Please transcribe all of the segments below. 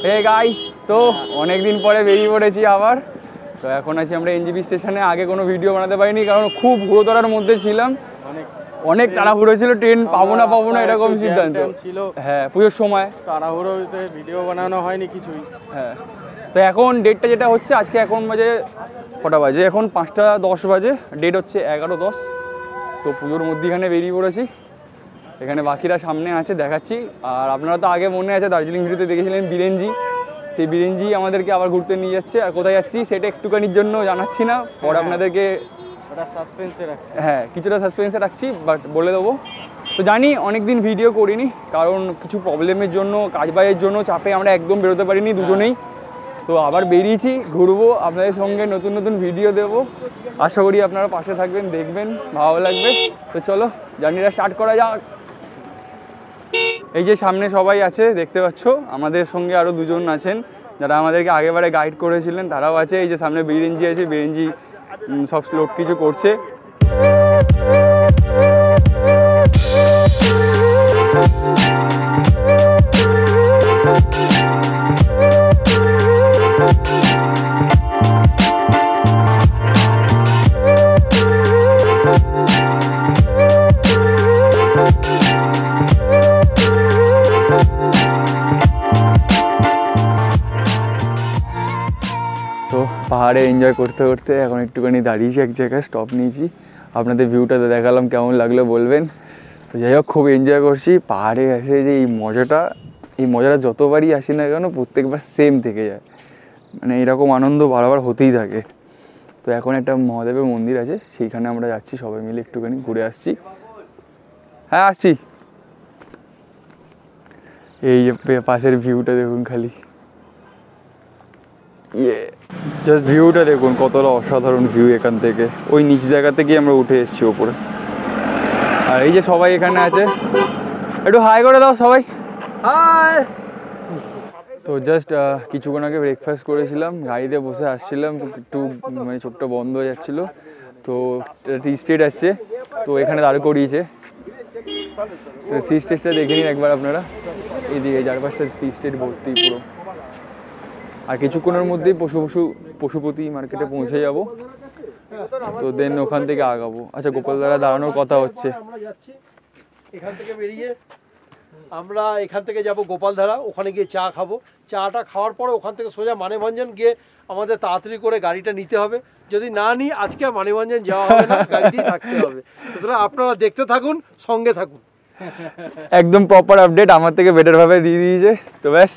Hey guys, তো অনেকদিন পরে বেরিয়ে পড়েছি আবার। তো এখন আছি আমরা এনজিপি স্টেশনে। আগে কোনো ভিডিও বানাতে পারিনি কারণ খুব হুড়োধরার মধ্যে ছিলাম, অনেক তাড়াহুড়ো ছিল, ট্রেন পাবো না এরকম সিদ্ধান্ত ছিল। হ্যাঁ, পুজোর সময় তাড়াহুড়োতে ভিডিও বানানো হয়নি কিছুই। হ্যাঁ, তো এখন ডেটটা যেটা হচ্ছে, আজকে এখন বাজে কটা বাজে, এখন 5:10 বাজে, ডেট হচ্ছে 11:10। তো পুজোর মধ্যেখানে বেরিয়ে পড়েছি। এখানে বাকিরা সামনে আছে, দেখাচ্ছি। আর আপনারা তো আগে মনে আছে দার্জিলিং ভিডিওতে দেখেছিলেন বিরেনজি, সেই বিরেনজি আমাদেরকে আবার ঘুরতে নিয়ে যাচ্ছে। আর কোথায় যাচ্ছি সেটা একটুখানির জন্য জানাচ্ছি না, পরে আপনাদেরকে কিছুটা সাসপেন্সে রাখছি, বাট বলে দেবো। তো জানি অনেকদিন ভিডিও করিনি কারণ কিছু প্রবলেমের জন্য, কাজবাজের জন্য চাপে আমরা একদম বেরোতে পারিনি দুজনেই। তো আবার বেরিয়েছি, ঘুরবো, আপনাদের সঙ্গে নতুন নতুন ভিডিও দেবো। আশা করি আপনারা পাশে থাকবেন, দেখবেন, ভালো লাগবে। তো চলো জার্নিটা স্টার্ট করা যাক। এই যে সামনে সবাই আছে দেখতে পাচ্ছ, আমাদের সঙ্গে আরও দুজন আছেন যারা আমাদেরকে আগেবারে গাইড করেছিলেন, তারাও আছে। এই যে সামনে বিরেনজি আছে, বিরেনজি সব লোড কিছু করছে। তো পাহাড়ে এনজয় করতে করতে এখন একটুখানি দাঁড়িয়েছি এক জায়গায়, স্টপ নিয়েছি। আপনাদের ভিউটা দেখালাম, কেমন লাগলো বলবেন। তো যাই হোক, খুব এনজয় করছি পাহাড়ে এসে। যে এই মজাটা যতবারই আসি না কেন প্রত্যেকবার সেম থেকে যায়, মানে এরকম আনন্দ বারবার হতেই থাকে। তো এখন একটা মহাদেবের মন্দির আছে, সেইখানে আমরা যাচ্ছি সবাই মিলে, একটুখানি ঘুরে আসছি। হ্যাঁ আসছি। এই পাশের ভিউটা দেখুন খালি, জাস্ট ভিউটা দেখুন কতটা অসাধারণ ভিউ এখান থেকে। ওই নিচ জায়গা থেকেই আমরা উঠে এসেছি ওপরে। আর এই যে সবাই এখানে আছে, একটু হাই করে দাও সবাই। হাই। তো জাস্ট কিছুক্ষণ আগে ব্রেকফাস্ট করেছিলাম, গাড়িতে বসে আসছিলাম, তো একটু মানে চোখটা বন্ধ হয়ে যাচ্ছিলো। তো টি স্টেট আসছে, তো এখানে দাঁড় করিয়েছে। সি স্টেটটা দেখে নিন একবার আপনারা, এইদিকে চারপাশটা সি স্টেট ভর্তি পুরো। আর কিছুক্ষণের মধ্যেই পশুপতি মার্কেটে পৌঁছে যাব। তো দেন ওখান থেকে আগাবো। আচ্ছা, গোপালদারা দাঁড়ানোর কথা হচ্ছে। এখান থেকে বেরিয়ে আমরা এখান থেকে যাব গোপালধারা, ওখানে গিয়ে চা খাবো। চাটা খাওয়ার পরে ওখান থেকে সোজা মানেভঞ্জন গিয়ে আমাদের তাড়াতাড়ি করে গাড়িটা নিতে হবে। যদি না নিই আজকে মানেভঞ্জন যাওয়া হবে না, গাড়িতেই থাকতে হবে। সুতরাং আপনারা দেখতে থাকুন, সঙ্গে থাকুন। একদম প্রপার আপডেট আমার থেকে বেটার ভাবে দিয়ে দিয়েছে। তো ব্যাস,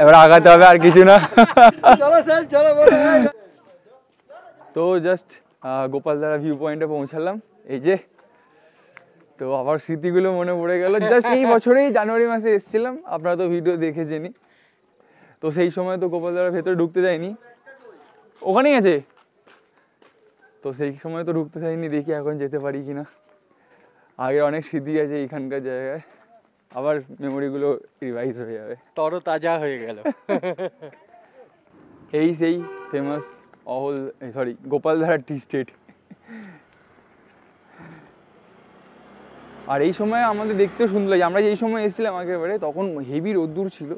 এবার আগাতে হবে, আর কিছু না। তো জাস্ট গোপালধারা ভিউ পয়েন্টে পৌঁছালাম। এই যে, তো আবার স্মৃতিগুলো মনে পড়ে গেল। জাস্ট এই বছরেই জানুয়ারি মাসে এসেছিলাম, আপনারা তো ভিডিও দেখেছেনই। তো সেই সময় তো গোপালধারার ভেতরে ঢুকতে যায়নি, ওখানেই আছে। তো সেই সময় তো ঢুকতে যায়নি, দেখি এখন যেতে পারি কিনা। আগে অনেক স্মৃতি আছে এইখানকার জায়গায়, আবার মেমোরিগুলো রিভাইজ হয়ে যাবে, তরতাজা হয়ে গেল। এই সেই ফেমাস গোপালধারা টি স্টেট। আর এই সময় আমাদের দেখতেও সুন্দর লাগে। আমরা যেই সময় এসেছিলাম একেবারে, তখন হেভি রোদ্দুর ছিল,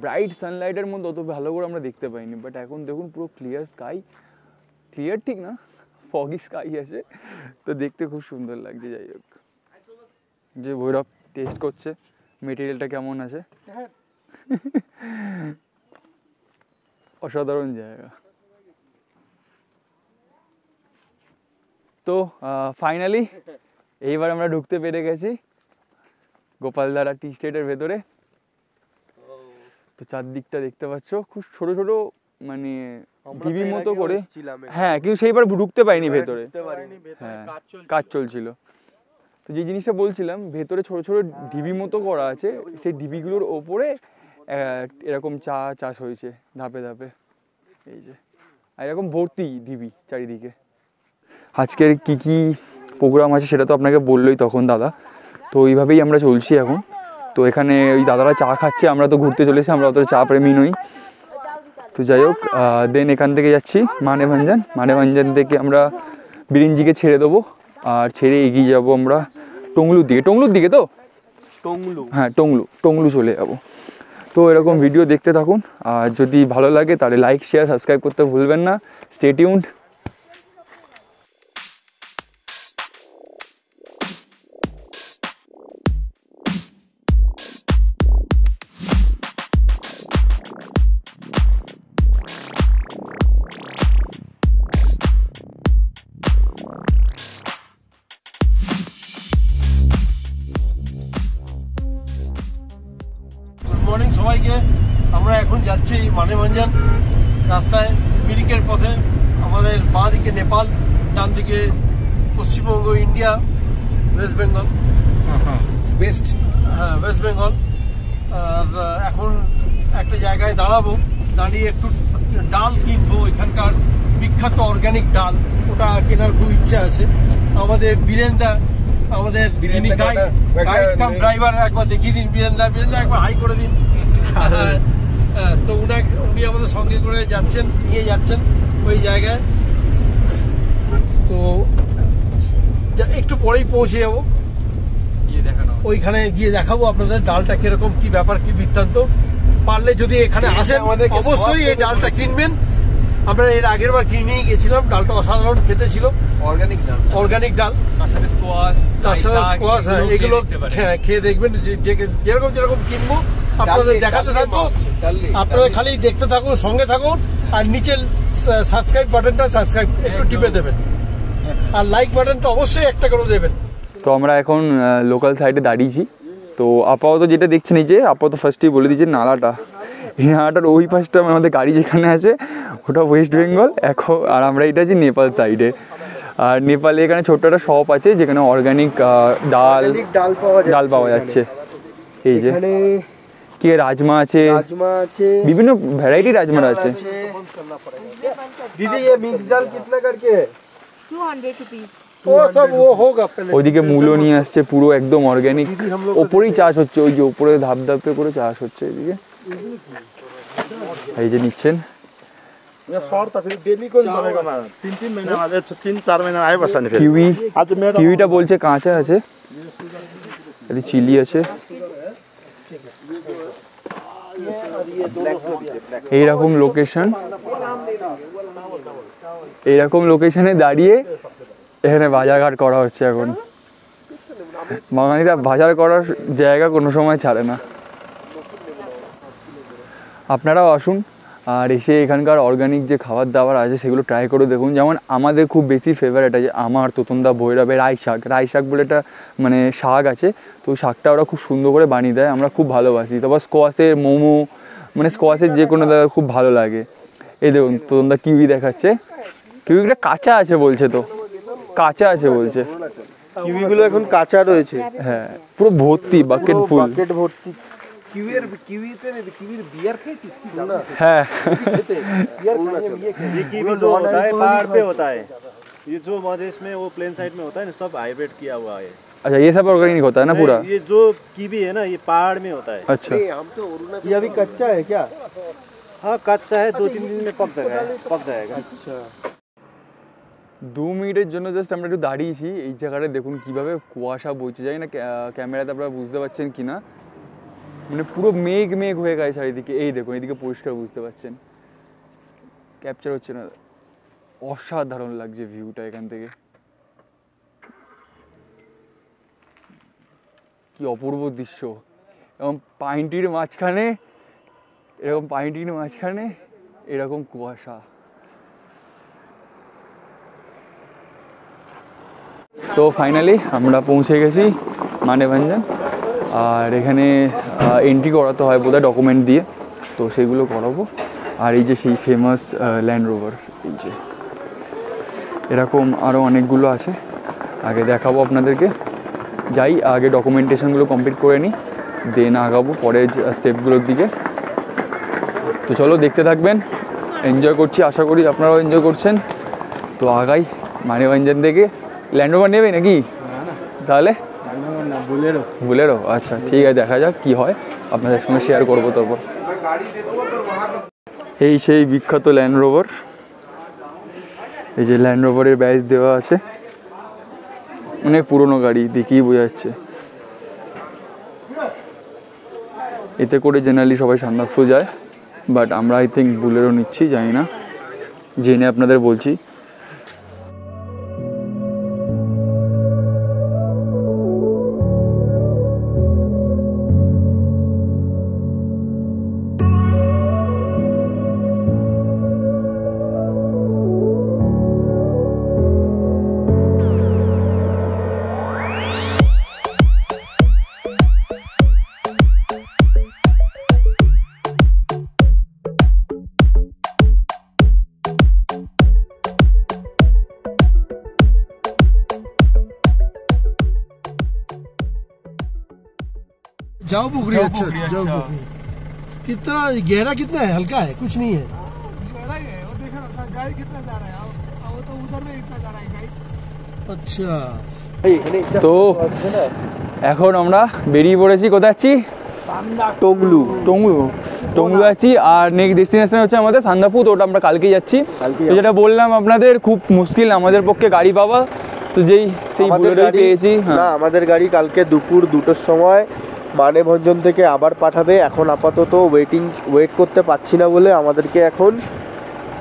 ব্রাইট সানলাইটের মধ্যে অত ভালো করে আমরা দেখতে পাইনি। বাট এখন দেখুন পুরো ক্লিয়ার স্কাই, ক্লিয়ার ঠিক না, ফগি স্কাই আছে, তো দেখতে খুব সুন্দর লাগছে। যাই হোক, যে ভৈরব টেস্ট করছে মেটেরিয়ালটা কেমন আছে। অসাধারণ জায়গা। তো ফাইনালি এইবার আমরা ঢুকতে পেরে গেছি গোপালধারা টি স্টেটের ভেতরে। তো চারদিকটা দেখতে পাচ্ছ, খুব ছোট ছোট মানে ঢিবি মতো করে। হ্যাঁ, কিন্তু সেইবার ঢুকতে পারিনি ভেতরে, হ্যাঁ কাজ চলছিল। তো যে জিনিসটা বলছিলাম, ভেতরে ছোট ছোট ঢিবি মতো করা আছে, সেই ঢিবিগুলোর ওপরে এরকম চা চাষ হয়েছে ধাপে ধাপে। এই যে এরকম ভর্তি ঢিবি চারিদিকে। আজকের কি কি প্রোগ্রাম আছে সেটা তো আপনাকে বললোই তখন দাদা। তো ওইভাবেই আমরা চলছি এখন। তো এখানে ওই দাদারা চা খাচ্ছে, আমরা তো ঘুরতে চলেছি, আমরা অত চা প্রেমী নই। তো যাই হোক, দেন এখান থেকে যাচ্ছি মানেভঞ্জন থেকে আমরা বিরেনজিকে ছেড়ে দেবো, আর ছেড়ে এগিয়ে যাবো আমরা টংলুর দিকে। তো হ্যাঁ, টংলু চলে যাবো। তো তো এরকম ভিডিও দেখতে থাকুন, আর যদি ভালো লাগে তাহলে লাইক শেয়ার সাবস্ক্রাইব করতে ভুলবেন না। Stay tuned. গুড মর্নিং সবাইকে। আমরা এখন যাচ্ছি মানেভঞ্জন রাস্তায়, মিরিকের পথে। আমাদের বাঁ দিকে নেপাল, ডান দিকে পশ্চিমবঙ্গ, ইন্ডিয়া, ওয়েস্ট বেঙ্গল। ওয়েস্ট বেঙ্গল। আর এখন একটা জায়গায় দাঁড়াবো, দাঁড়িয়ে একটু ডাল কিনবো, এখানকার বিখ্যাত অর্গানিক ডাল, ওটা কেনার খুব ইচ্ছা আছে। আমাদের বীরেন্দা, আমাদের যিনি গাইড কাম ড্রাইভার, একবার দেখিয়ে দিন বীরেন্দা একবার হাই করে দিন। তো উনি আমাদের সঙ্গে করে যাচ্ছেন, নিয়ে যাচ্ছেন ওই জায়গায়। তো একটু পরেই পৌঁছে যাবো, ওইখানে গিয়ে দেখাবো আপনাদের ডালটা কিরকম, কি ব্যাপার, কি বৃত্তান্ত। পারলে যদি এখানে আসেন অবশ্যই এই ডালটা কিনবেন। আমরা এর আগের বার কিনে নিয়ে গেছিলাম, ডালটা অসাধারণ খেতে ছিল। অর্গানিক ডাল, তার সাথে স্কোয়াশ, এগুলো খেয়ে দেখবেন। যেরকম যেরকম কিনবো আপনাদের দেখাতে থাকবো, আপনারা খালি দেখতে থাকুন, সঙ্গে থাকুন। আর নিচের সাবস্ক্রাইব বাটনটা একটু টিপে দেবেন, আর লাইক বাটনটা অবশ্যই একটা করে দেবেন। তো আমরা এখন লোকাল সাইডে দাঁড়িয়েছি। তো আপাতত যেটা দেখছেন এই যে, আপাতত ফার্স্টেই বলে দিচ্ছি নালাটা, এই নালাটার ওই পাশটা আমাদের গাড়ি যেখানে আছে ওটা ওয়েস্ট বেঙ্গল এখন, আর আমরা এটা আছি নেপাল সাইডে। আর নেপালে এখানে ছোট্ট একটা শপ আছে যেখানে অর্গানিক ডাল পাওয়া যাচ্ছে। এই যে কি রাজমা আছে, বিভিন্ন ভ্যারাইটি রাজমা আছে। दीदी ये मिक्स दाल कितना करके है? 200 रुपीज। ওইদিকে মূলো নিয়ে আসছে, পুরো একদম অর্গানিক, ওপরেই চাষ হচ্ছে, ওই যে ওপরে ধাপ ধাপে করে চাষ হচ্ছে এদিকে। এই যে নিচ্ছেন কিউইটা বলছে কাঁচা আছে, চিলি আছে। এইরকম লোকেশনে দাঁড়িয়ে এখানে বাজারঘাট করা হচ্ছে এখন। বাঙালিরা বাজার করার জায়গা কোনো সময় ছাড়ে না। আপনারাও আসুন, আর এসে এখানকার অর্গানিক যে খাবার দাবার আছে সেগুলো ট্রাই করে দেখুন। যেমন আমাদের খুব বেশি ফেভারিট আছে আমার তোতনদা ভৈরবে রাই শাক বলে একটা মানে শাক আছে, তো ওই শাকটা ওরা খুব সুন্দর করে বানিয়ে দেয়, আমরা খুব ভালোবাসি। তারপর স্কোয়াশের মোমো, মানে স্কোয়াশের যে কোনো দাদা খুব ভালো লাগে। এই দেখুন তোতনদা কিউই দেখাচ্ছে, কিউইটা কাঁচা আছে বলছে, তো কাঁচা আছে বলছে, কিউইগুলো এখন কাঁচা রয়েছে। হ্যাঁ পুরো ভর্তি, বাকেট ফুল। किवीर बियर खेचिस की ना? है ये कीवी जो होता है पहाड़ पे होता है, ये जो मधेश में वो प्लेन साइड में होता है ना, सब हाइब्रिड किया हुआ है। अच्छा ये सब ऑर्गेनिक होता है ना पूरा? ये जो कीवी है ना ये पहाड़ में होता है। अच्छा ये अभी कच्चा है क्या? हाँ कच्चा है, 2-3 दिन में पक जाएगा। अच्छा 2 মিনিটের জন্য জাস্ট আমরা একটু দাঁড়িয়েছি এই জায়গাটা। দেখুন কিভাবে কুয়াশা বইছে, যায় না ক্যামেরাতে আপনারা বুঝতে পারছেন কিনা, মানে পুরো মেঘ হয়ে গেছে চারিদিকে। এই দেখুন এদিকে পরিষ্কার বুঝতে পারছেন, ক্যাপচার হচ্ছে না। অসাধারণ লাগছে ভিউটা এখান থেকে, কি অপূর্ব দৃশ্য। এবং পাইনটির মাঝখানে এরকম কুয়াশা। তো ফাইনালি আমরা পৌঁছে গেছি মানেভঞ্জন, আর এখানে এন্ট্রি করাতে হয় বোধহয় ডকুমেন্ট দিয়ে, তো সেইগুলো করাবো। আর এই যে সেই ফেমাস ল্যান্ড রোভার, এই যে এরকম আরও অনেকগুলো আছে, আগে দেখাবো আপনাদেরকে। যাই আগে ডকুমেন্টেশনগুলো কমপ্লিট করে নিই, দেন আগাবো পরের স্টেপগুলোর দিকে। তো চলো দেখতে থাকবেন, এনজয় করছি, আশা করি আপনারাও এনজয় করছেন। তো আগাই মানেভঞ্জন থেকে। ল্যান্ড রোভার নেবে নাকি তাহলে? বুলেরো, আচ্ছা ঠিক আছে, দেখা যাক কি হয়, আপনাদের সঙ্গে শেয়ার করবো তারপর। এই সেই বিখ্যাত ল্যান্ড রোভার, এই যে ল্যান্ড রোভারের ব্যাজ দেওয়া আছে, অনেক পুরনো গাড়ি দেখেই বোঝা যাচ্ছে। এতে করে জেনারেলি সবাই সান্দাকফু যায়, বাট আমরা আই থিঙ্ক বুলেরো নিচ্ছি, জানি না, জেনে আপনাদের বলছি। जाओ बुकरी, अच्छा जाओ बुकरी। कितना गहरा, कितना है? हल्का है, कुछ नहीं है। गहरा ही है, वो देखो ना गाइड कितना जा रहा है, वो तो उधर में इतना जा रहा है गाइड। अच्छा, তো এখন আমরা বেরিয়ে পড়েছি, কোথায় যাচ্ছি? টংলু। টংলু যাচ্ছি, আর নেক্সট ডেস্টিনেশন হচ্ছে আমাদের সান্দাকফু। তো ওটা আমরা কালকেই যাচ্ছি। তো যেটা বললাম আপনাদের, খুব মুশকিল আমাদের পক্ষে গাড়ি পাওয়া, তো সেই বুলেরোই পেয়েছি। না, আমাদের গাড়ি কালকে দুপুর 2টোর সময় মানেভঞ্জন থেকে আবার পাঠাবে। এখন আপাতত ওয়েট করতে পারছি না বলে আমাদেরকে এখন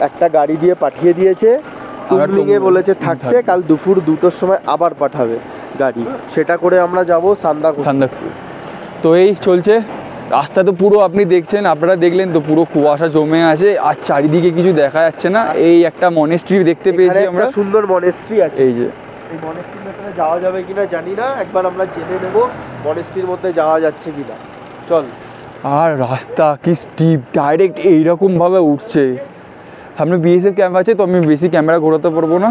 একটা গাড়ি দিয়ে পাঠিয়ে দিয়েছে। টুমলিংয়ে বলেছে থাকতে, কাল দুপুর 2টোর সময় আবার পাঠাবে গাড়ি, সেটা করে আমরা যাব সান্দাকফু। তো এই চলছে রাস্তা, তো পুরো আপনি দেখছেন, আপনারা দেখলেন তো, পুরো কুয়াশা জমে আছে আর চারিদিকে কিছু দেখা যাচ্ছে না। এই একটা মনেস্ট্রি দেখতে পেয়েছি আমরা, সুন্দর মনেস্ট্রি আছে। এই যে এই মনেস্ট্রির ভেতরে যাওয়া যাবে কিনা জানি না, একবার আমরা জেনে নেব মনেস্ট্রির মধ্যে যাওয়া যাচ্ছে কিনা। চল। আর রাস্তা কি স্টিপ, ডাইরেক্ট এইরকম ভাবে উঠছে। সামনে বিএসএফ ক্যাম্প আছে, তো আমি বেশি ক্যামেরা ঘোরাতে পারবো না।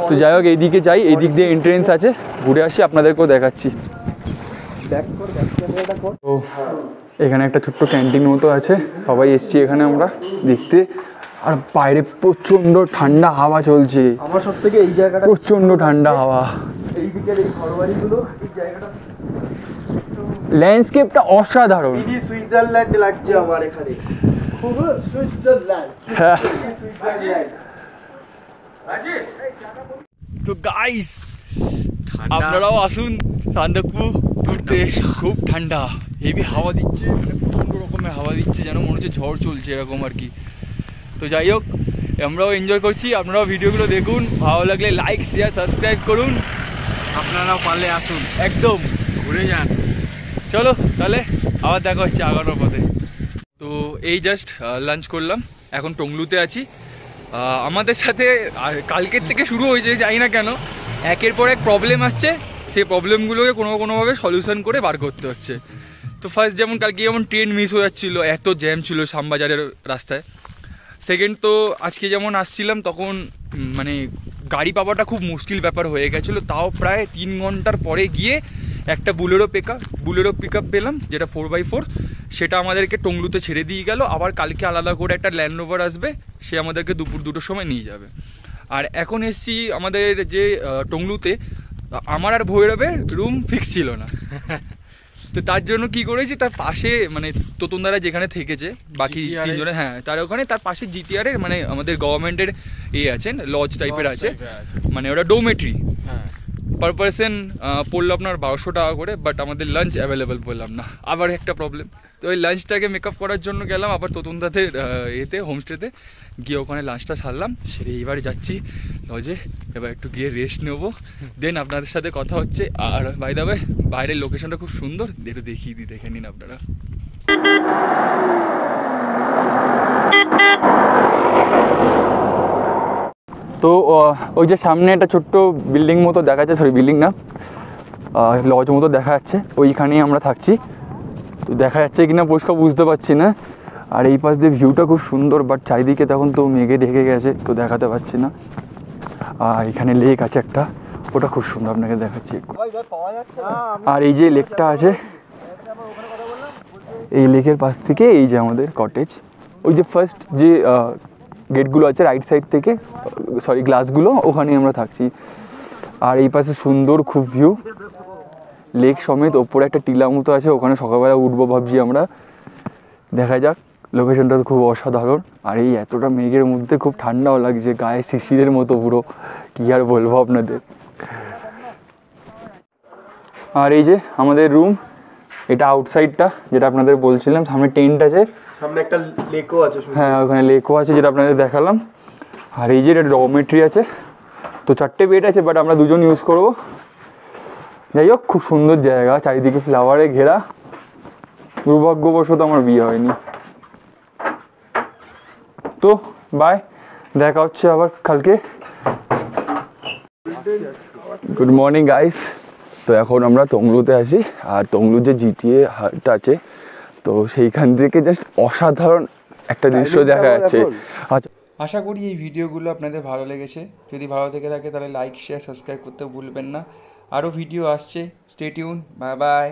তো যাই হোক, এইদিকে যাই, এইদিক দিয়ে এন্ট্রেন্স আছে, ঘুরে আসি, আপনাদেরকেও দেখাচ্ছি। তো এখানে একটা ছোট্ট ক্যান্টিন মতো আছে, সবাই এসছি এখানে আমরা দেখতে। আর বাইরে প্রচন্ড ঠান্ডা হাওয়া চলছে, আমার সব থেকে এই জায়গাটা প্রচন্ড ঠান্ডা হাওয়া। এই দিকের এই ঘরবাড়িগুলো, এই জায়গাটা ল্যান্ডস্কেপটা অসাধারণ, মিনি সুইজারল্যান্ড লাগছে আমার এখানে। খুব সুইজারল্যান্ড, হ্যাঁ। সুইজারল্যান্ড। তো গাইস, আপনারাও আসুন সান্দাকফু ঘুরতে। খুব ঠান্ডা, হেভি হাওয়া দিচ্ছে, মানে প্রচণ্ড রকমের হাওয়া দিচ্ছে, যেন মনে হচ্ছে ঝড় চলছে এরকম আর কি। তো যাই হোক, আমরাও এনজয় করছি, আপনারাও ভিডিওগুলো দেখুন, ভালো লাগলে লাইক, শেয়ার, সাবস্ক্রাইব করুন। আপনারাও পারলে আসুন, একদম ঘুরে যান। চলো তাহলে আবার দেখা হচ্ছে আগানোর পথে। তো এই জাস্ট লাঞ্চ করলাম, এখন টংলুতে আছি। আমাদের সাথে কালকের থেকে শুরু হয়েছে, জানি না কেন একের পর এক প্রবলেম আসছে, সেই প্রবলেমগুলোকে কোনোভাবে সলিউশন করে বার করতে হচ্ছে। তো ফার্স্ট যেমন কালকে যেমন ট্রেন মিস হয়ে যাচ্ছিলো, এত জ্যাম ছিল শ্যামবাজারের রাস্তায়। সেকেন্ড, তো আজকে যেমন আসছিলাম তখন মানে গাড়ি পাওয়াটা খুব মুশকিল ব্যাপার হয়ে গেছিলো, তাও প্রায় 3 ঘন্টার পরে গিয়ে একটা বুলেরো পিক আপ পেলাম, যেটা 4x4, সেটা আমাদেরকে টংলুতে ছেড়ে দিয়ে গেল। আবার কালকে আলাদা করে একটা ল্যান্ড রোভার আসবে, সে আমাদেরকে দুপুর 2টোর সময় নিয়ে যাবে। আর এখন এসছি আমাদের যে টংলুতে, আমার আর ভৈরবের রুম ফিক্স ছিল না। তো তার জন্য কি করেছি, তার পাশে মানে তোতনদারা যেখানে থেকেছে বাকি 3 জনে, হ্যাঁ, তার ওখানে তার পাশে জিটিআর এর মানে আমাদের গভর্নমেন্টের আছেন, লজ টাইপের আছে, মানে ওটা ডোমেট্রি। পার পার্সন পড়লো আপনার 1200 টাকা করে, বাট আমাদের লাঞ্চ অ্যাভেলেবেল বললাম না, আবার একটা প্রবলেম। তো ওই লাঞ্চটাকে মেকআপ করার জন্য গেলাম আবার তোতনদাদের হোমস্টেতে গিয়ে, ওখানে লাঞ্চটা সারলাম, সেরে এইবার যাচ্ছি লজে। এবার একটু গিয়ে রেস্ট নেবো, দেন আপনাদের সাথে কথা হচ্ছে। আর বাই দ্য ওয়ে, বাইরের লোকেশনটা খুব সুন্দর, একটু দেখিয়ে দিই, দেখে নিন আপনারা। তো ওই যে সামনে একটা ছোট্ট বিল্ডিং মতো দেখা যাচ্ছে, সরি বিল্ডিং না, লজ মতো দেখা যাচ্ছে, ওইখানেই আমরা থাকছি। তো দেখা যাচ্ছে কিনা পরিষ্কার বুঝতে পারছি না। আর এই পাশ দিয়ে ভিউটা খুব সুন্দর, বাট চারিদিকে তখন তো মেঘে ঢেকে গেছে, তো দেখাতে পারছি না। আর এখানে লেক আছে একটা, ওটা খুব সুন্দর, আপনাকে দেখাচ্ছি। আর এই যে লেকটা আছে, এই লেকের পাশ থেকে এই যে আমাদের কটেজ, ওই যে ফার্স্ট যে গেটগুলো আছে রাইট সাইড থেকে, সরি গ্লাসগুলো, ওখানেই আমরা থাকছি। আর এই পাশে সুন্দর খুব ভিউ, লেক সমেত, ওপরে একটা টিলা মতো আছে, ওখানে সকালবেলা উঠবো ভাবছি আমরা, দেখা যাক। লোকেশনটা খুব অসাধারণ, আর এই এতটা মেঘের মধ্যে খুব ঠান্ডাও লাগছে, গায়ে শিশিরের মতো পুরো, কী আর বলবো আপনাদের। আর এই যে আমাদের রুম, এটা আউটসাইডটা যেটা আপনাদের বলছিলাম, সামনে টেন্ট আছে, সামনে একটা লেকও আছে। হ্যাঁ ওখানে লেকও আছে যেটা আপনাদের দেখালাম। আর এই যে এটা ডরমেট্রি আছে, তো 4টে বেড আছে, বাট আমরা 2জন ইউজ করবো। যাই হোক, খুব সুন্দর জায়গা, চারিদিকে ফ্লাওয়ারে ঘেরা। দুর্ভাগ্যবশত আমার বিয়ে হয়নি। তো বাই, দেখা হচ্ছে আবার কালকে। Good morning guys. তো এখন আমরা তমলুতে আছি, আর তমলুর যে জিটিএ হাটটা আছে, তো সেইখান থেকে জাস্ট অসাধারণ একটা দৃশ্য দেখা যাচ্ছে। আচ্ছা, আশা করি এই ভিডিওগুলো আপনাদের ভালো লেগেছে। যদি ভালো থেকে থাকে তাহলে লাইক, শেয়ার, সাবস্ক্রাইব করতে ভুলবেন না। আরও ভিডিও আসছে, স্টে টিউন, বাই বাই।